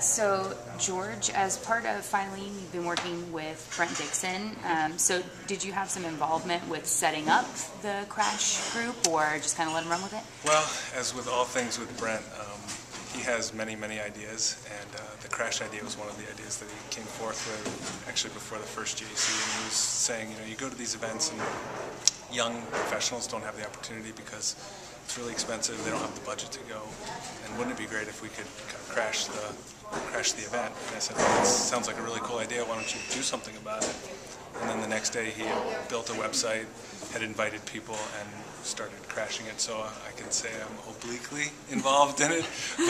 So, George, as part of Filene, you've been working with Brent Dixon. So, did you have some involvement with setting up the Crash group, or just kind of let him run with it? Well, as with all things with Brent, he has many ideas, and the Crash idea was one of the ideas that he came forth with actually before the first JC. And he was saying, you go to these events and young professionals don't have the opportunity because it's really expensive, they don't have the budget to go, and wouldn't it be great if we could kind of crash the event? And I said, well, that sounds like a really cool idea, why don't you do something about it? And then the next day he had built a website, had invited people, and started crashing it. So I can say I'm obliquely involved in it,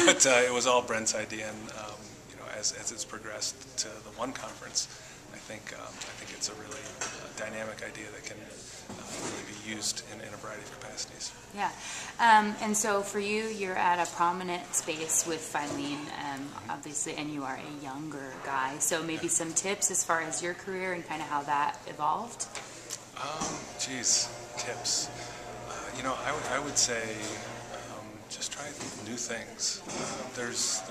but it was all Brent's idea, and as it's progressed to the one conference, I think it's a really dynamic idea that can really be used in a variety of capacities. Yeah, and so for you, you're at a prominent space with Filene, obviously, and you are a younger guy. So maybe some tips as far as your career and kind of how that evolved. Tips. I would say just try new things. There's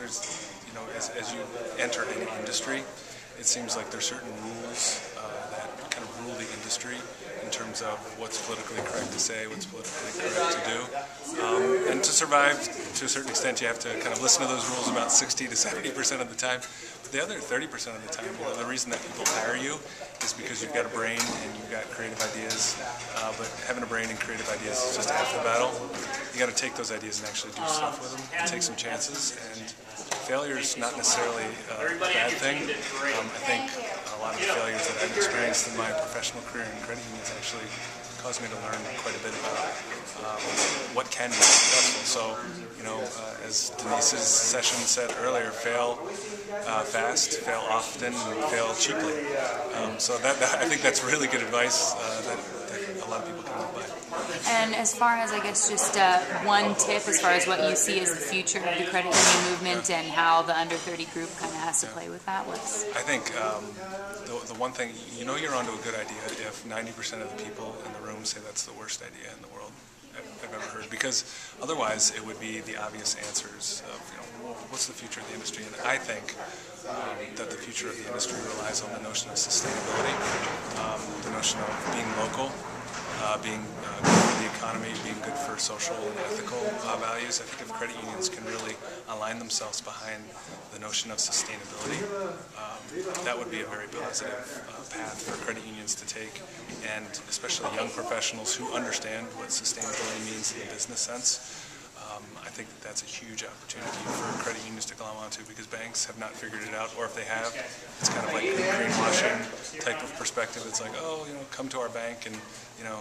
as you enter any industry, it seems like there's certain rules that kind of rule the industry in terms of what's politically correct to say, what's politically correct to do. And to survive, to a certain extent, you have to kind of listen to those rules about 60 to 70% of the time. But the other 30% of the time, the reason that people hire you is because you've got a brain and you've got creative ideas. But having a brain and creative ideas is just half the battle. You got to take those ideas and actually do stuff with them, and take some chances. And failure is not necessarily a bad thing. I think a lot of the failures that I've experienced in my professional career in credit unions actually caused me to learn quite a bit about what can be successful. So, as Denise's session said earlier, fail fast, fail often, and fail cheaply. So I think that's really good advice that a lot of people can live by. And as far as, I guess, just one tip as far as what you see as the future of the credit union movement and how the under 30 group kind of has to play with that, I think the one thing, you're onto a good idea if 90% of the people in the room say that's the worst idea in the world I've ever heard, because otherwise it would be the obvious answers of, what's the future of the industry? And I think that the future of the industry relies on the notion of sustainability, the notion of being local, being good for the economy, being good for social and ethical values. I think if credit unions can really align themselves behind the notion of sustainability, that would be a very positive path for credit unions to take, and especially young professionals who understand what sustainability means in the business sense. I think that's a huge opportunity for credit unions to glom onto, because banks have not figured it out, or if they have, it's kind of like a greenwashing type of perspective. It's like, come to our bank and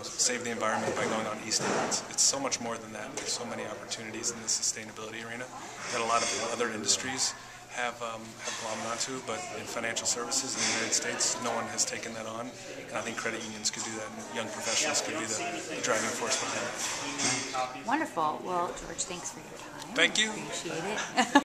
save the environment by going on e-statements. It's so much more than that. There's so many opportunities in the sustainability arena that a lot of other industries have glommed onto, but in financial services in the United States, no one has taken that on, and I think credit unions could do that, and young professionals could be the driving force behind it. Wonderful. Well, George, thanks for your time. Thank you. Appreciate it.